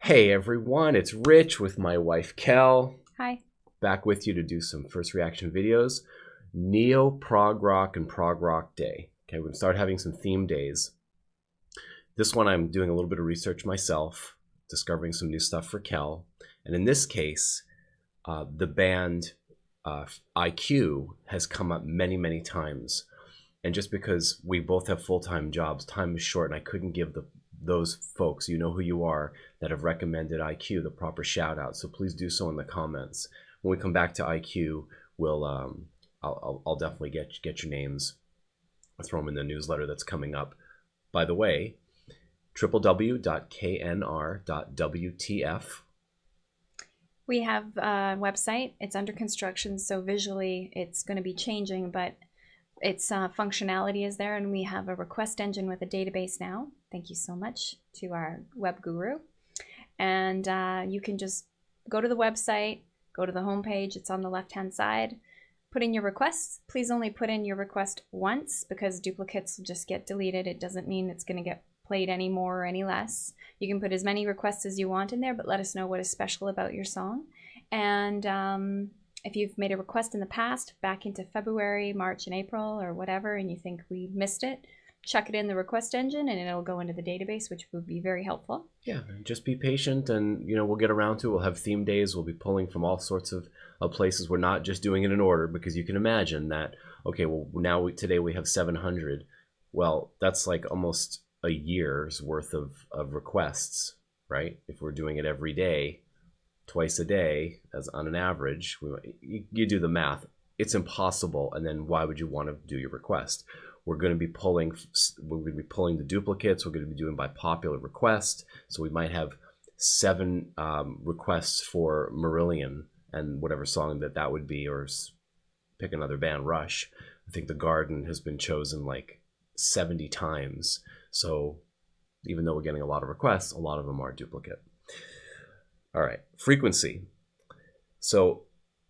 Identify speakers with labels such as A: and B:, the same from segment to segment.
A: Hey everyone, it's Rich with my wife Kel.
B: Hi.
A: Back with you to do some first reaction videos. Neo, ProgRock, and ProgRock Day. Okay, we're going to start having some theme days. This one I'm doing a little bit of research myself, discovering some new stuff for Kel. And in this case, the band IQ has come up many times. And just because we both have full-time jobs, time is short, and I couldn't give those folks, you know who you are, that have recommended IQ the proper shout out. So please do so in the comments. When we come back to IQ, we'll I'll definitely get your names. I'll throw them in the newsletter that's coming up. By the way, www.knr.wtf.
B: We have a website. It's under construction, so visually it's going to be changing, but its functionality is there, and we have a request engine with a database now. Thank you so much to our web guru. And you can just go to the website, go to the homepage. It's on the left-hand side. Put in your requests. Please only put in your request once, because duplicates will just get deleted. It doesn't mean it's going to get played any more or any less. You can put as many requests as you want in there, but let us know what is special about your song. And if you've made a request in the past, back into February, March, and April, or whatever, and you think we missed it, chuck it in the request engine and it'll go into the database, which would be very helpful. Yeah,
A: just be patient, and we'll get around to it. We'll have theme days. We'll be pulling from all sorts of places. We're not just doing it in order, because you can imagine that, okay, well, today we have 700. Well, that's like almost a year's worth of requests, right? If we're doing it every day, twice a day, as on an average, you do the math. It's impossible. And then why would you want to do your request? We're going to be pulling the duplicates. We're going to be doing by popular request. So we might have 7 requests for Marillion and whatever song that would be, or pick another band, Rush. I think The Garden has been chosen like 70 times. So even though we're getting a lot of requests, a lot of them are duplicate. All right, frequency. So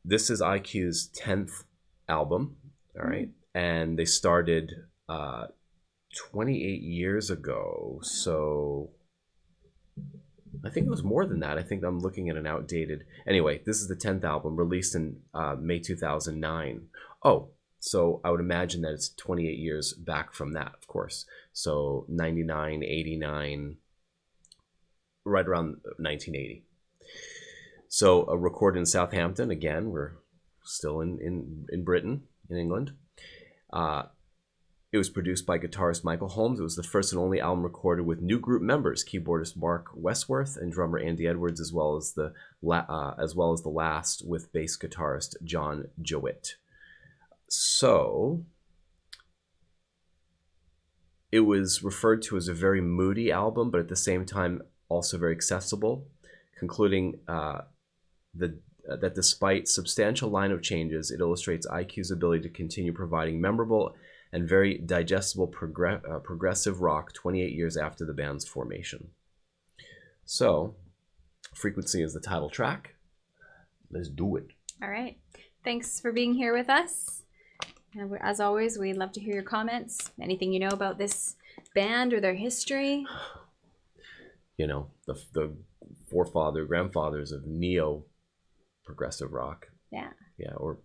A: this is IQ's 10th album, all right? And they started 28 years ago. So I think it was more than that. I think I'm looking at an outdated. Anyway, this is the 10th album, released in May 2009. Oh, so I would imagine that it's 28 years back from that, of course. So 99, 89, right around 1980. So recorded in Southampton. Again, we're still in Britain, in England. It was produced by guitarist Michael Holmes. It was the first and only album recorded with new group members, keyboardist Mark Westworth and drummer Andy Edwards, as well as the last with bass guitarist John Jowett. So it was referred to as a very moody album, but at the same time also very accessible, concluding that despite substantial lineup changes, it illustrates IQ's ability to continue providing memorable and very digestible progressive rock 28 years after the band's formation. So, Frequency is the title track. Let's do it.
B: All right. Thanks for being here with us. And as always, we'd love to hear your comments. Anything you know about this band or their history.
A: The grandfathers of neo progressive rock.
B: Yeah.
A: Yeah, or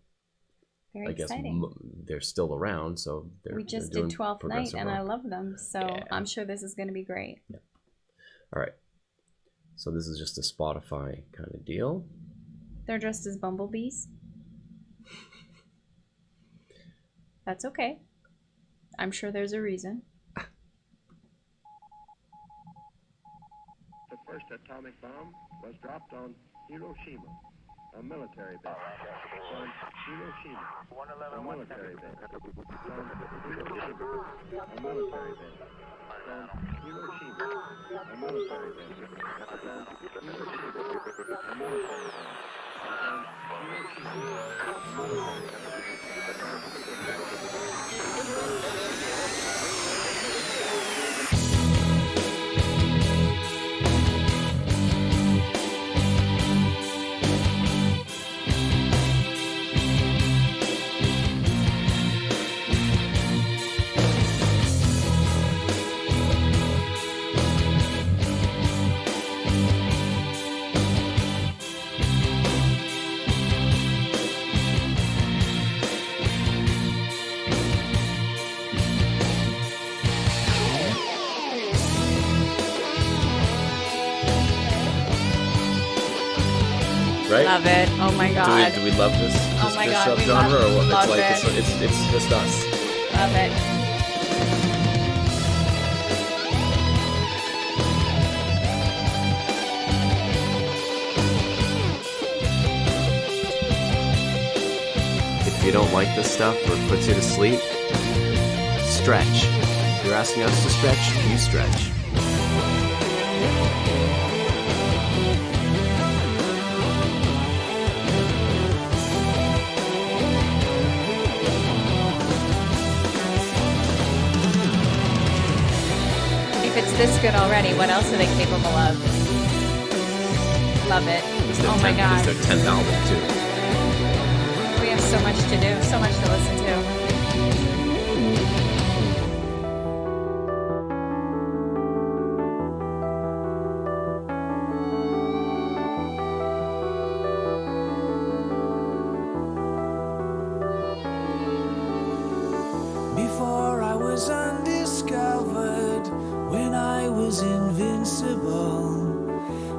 B: very
A: I guess
B: exciting.
A: They're still around, so
B: we just did 12th Night, and rock. I love them, so
A: yeah.
B: I'm sure this is going to be great.
A: Yeah. All right. So this is just a Spotify kind of deal.
B: They're dressed as bumblebees. That's okay. I'm sure there's a reason.
C: The first atomic bomb was dropped on Hiroshima, a military base. On Hiroshima, a military base. On Hiroshima, a military base. On Hiroshima, a military base. On Hiroshima, a military base. On Hiroshima, a military base.
A: right?
B: Love it. Oh my god.
A: Do we love this
B: Oh my
A: this
B: God, we
A: subgenre, or what?
B: love
A: It's like
B: it.
A: it's just us.
B: Love it.
A: If you don't like this stuff or it puts you to sleep, stretch. If you're asking us to stretch, you stretch.
B: If it's this good already, what else are they capable of? Love it. Oh my god.
A: It's their 10th album, too.
B: We have so much to do, so much to listen to.
D: Before I was undiscovered, when I was invincible,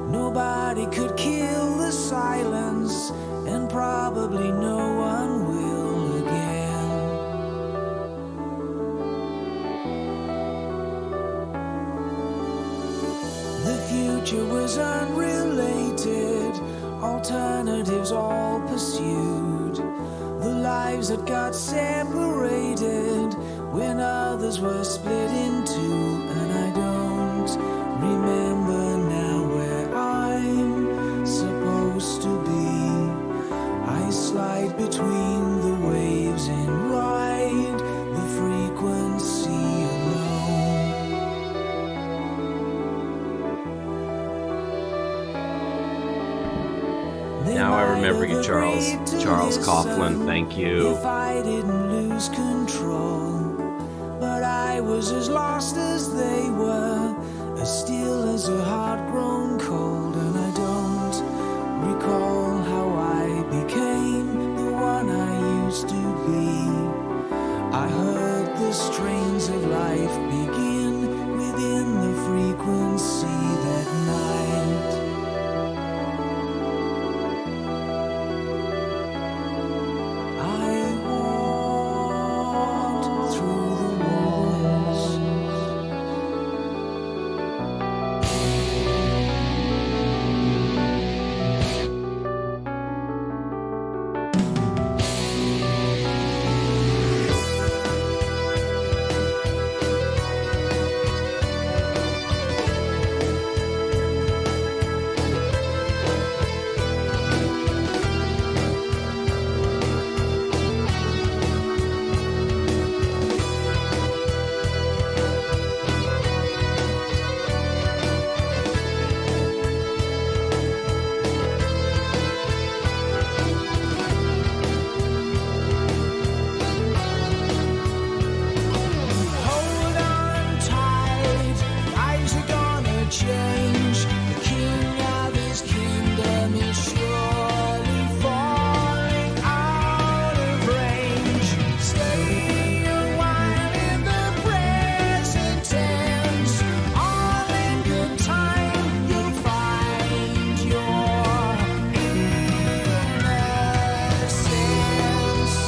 D: nobody could kill the silence, and probably no one will again. The future was unrelated, alternatives all pursued. The lives that got separated when others were split in two, and I don't remember now where I'm supposed to be. I slide between the waves and ride the frequency alone.
A: Now I remember you, Charles. Charles Coughlin, thank you.
D: If I didn't lose control, but I was as lost as they were, as still as a heart grown cold, and I don't recall how I became the one I used to be. I heard the strains of life begin within the frequency that night. I walked through the walls. Hold on tight, lives are gonna change. The king of his kingdom is surely falling out of range. Stay a while in the present tense. All in good time, you'll find your innocence.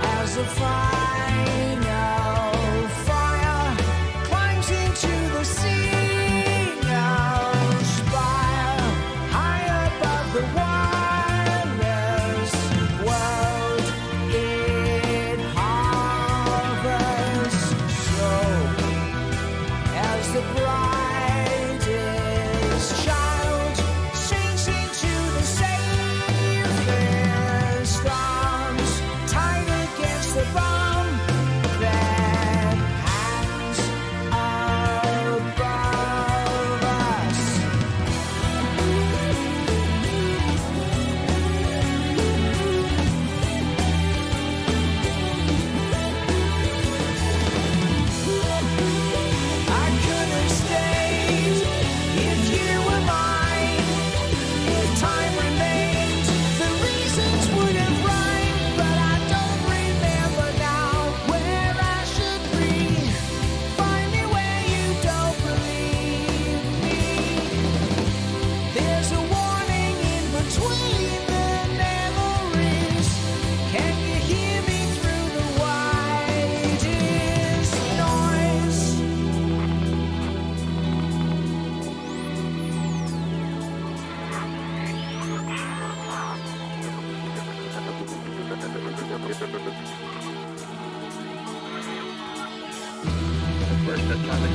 D: As the final fire climbs into the single spire, high above the wireless world, it hovers. So as the brightest child sinks into the safest arms, tied against the bomb that hangs above us.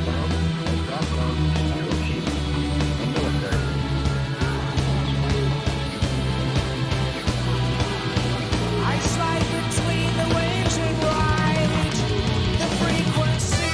C: bomb was dropped on Hiroshima, a military base.
D: I slide between the waves and ride the frequency.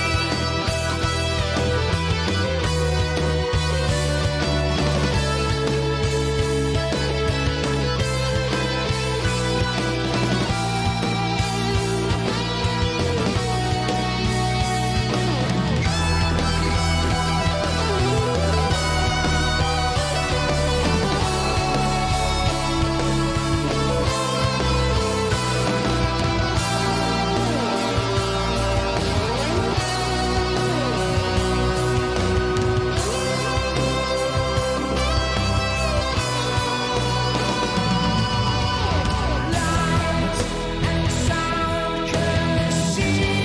D: Light and sound conceal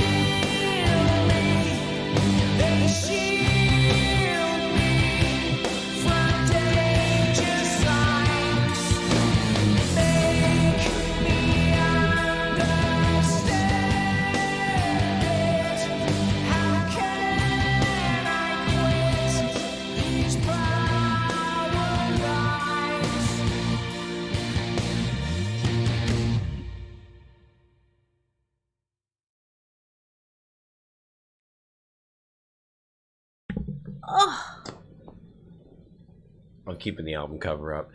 D: me. They shield me from danger signs. Make me understand it. How can I quit these power lies?
B: Oh,
A: I'm keeping the album cover up.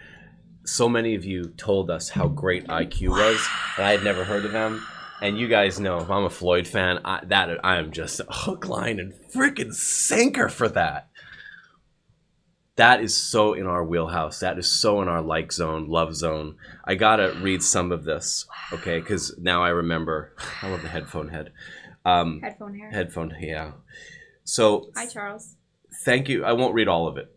A: So many of you told us how great IQ was, and I had never heard of them. And you guys know, if I'm a Floyd fan, I am just hook, line, and freaking sinker for that. That is so in our wheelhouse. That is so in our like zone, love zone. I gotta read some of this, okay? Because now I remember. I love the headphone head.
B: headphone hair.
A: Headphone, yeah. So
B: Hi, Charles.
A: thank you. I won't read all of it.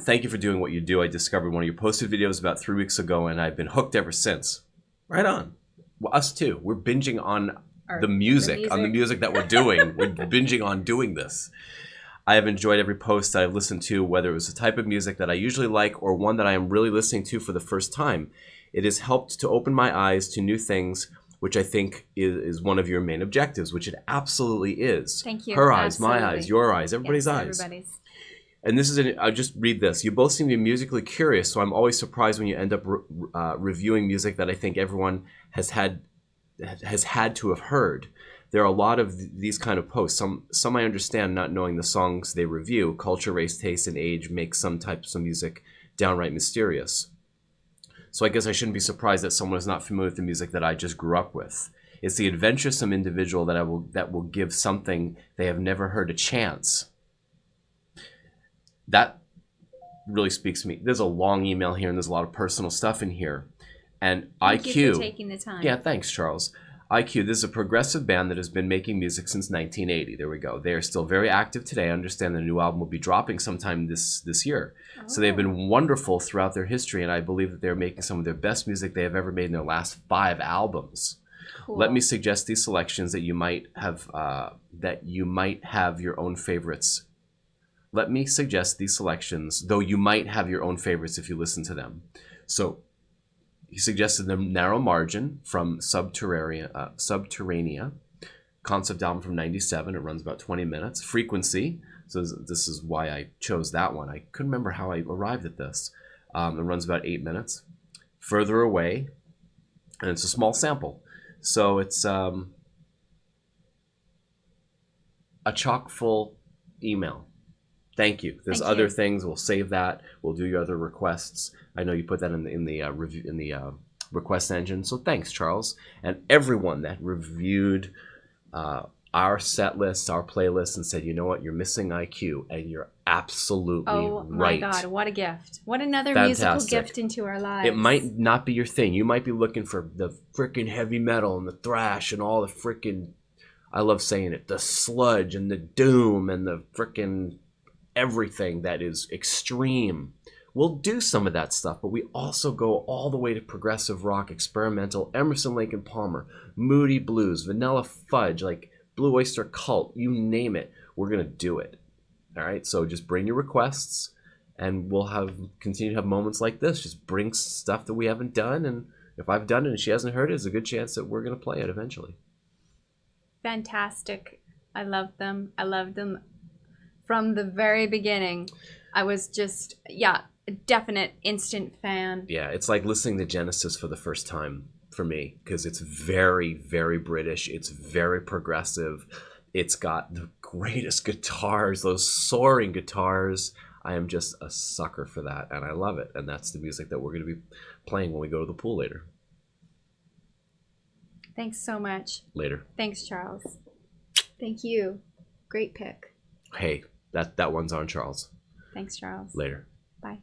A: Thank you for doing what you do. I discovered one of your posted videos about 3 weeks ago, and I've been hooked ever since. Right on. Well, us too. We're binging on the music that we're doing. We're binging on doing this. I have enjoyed every post that I've listened to, whether it was the type of music that I usually like or one that I am really listening to for the first time. It has helped to open my eyes to new things, which I think is one of your main objectives, which it absolutely is.
B: Thank you.
A: Her eyes, my
B: Absolutely.
A: eyes, your eyes, everybody's
B: Yes,
A: eyes.
B: Everybody's.
A: And this is I'll just read this. You both seem to be musically curious, so I'm always surprised when you end up reviewing music that I think everyone has had to have heard. There are a lot of these kind of posts. Some I understand, not knowing the songs they review. Culture, race, taste, and age make some types of music downright mysterious. So I guess I shouldn't be surprised that someone is not familiar with the music that I just grew up with. It's the adventuresome individual that will give something they have never heard a chance. That really speaks to me. There's a long email here, and there's a lot of personal stuff in here. And
B: Thank
A: IQ.
B: you for taking the time.
A: Yeah, thanks, Charles. IQ, this is a progressive band that has been making music since 1980. There we go. They are still very active today. I understand the new album will be dropping sometime this year. So they've been wonderful throughout their history, and I believe that they're making some of their best music they have ever made in their last 5 albums.
B: Cool.
A: Let me suggest these selections that you might have your own favorites. Let me suggest these selections, though you might have your own favorites if you listen to them. So he suggested the Narrow Margin from Subterranea, concept album from 97. It runs about 20 minutes. Frequency, so this is why I chose that one. I couldn't remember how I arrived at this. It runs about 8 minutes. Further Away, and it's a small sample. So it's a chock full email. Thank you. There's
B: Thank
A: other
B: you.
A: things. We'll save that. We'll do your other requests. I know you put that in the review in the request engine. So thanks, Charles, and everyone that reviewed our set list, our playlist, and said, you know what, you're missing IQ, and you're absolutely right.
B: Oh my God, what a gift! What another
A: Fantastic.
B: musical gift into our lives.
A: It might not be your thing. You might be looking for the freaking heavy metal and the thrash and all the freaking, I love saying it, the sludge and the doom and the freaking everything that is extreme. We'll do some of that stuff, but we also go all the way to progressive rock, experimental, Emerson, Lake and Palmer, moody blues, Vanilla Fudge, like Blue Oyster Cult, you name it, we're gonna do it. All right, so just bring your requests, and we'll continue to have moments like this. Just bring stuff that we haven't done, and if I've done it and she hasn't heard it, there's a good chance that we're gonna play it eventually.
B: Fantastic. I love them. I love them from the very beginning. I was just, yeah, a definite instant fan.
A: Yeah, it's like listening to Genesis for the first time for me, because it's very, very British. It's very progressive. It's got the greatest guitars, those soaring guitars. I am just a sucker for that, and I love it. And that's the music that we're going to be playing when we go to the pool later.
B: Thanks so much.
A: Later.
B: Thanks, Charles. Thank you. Great pick.
A: Hey, that one's on Charles.
B: Thanks, Charles.
A: Later.
B: Bye.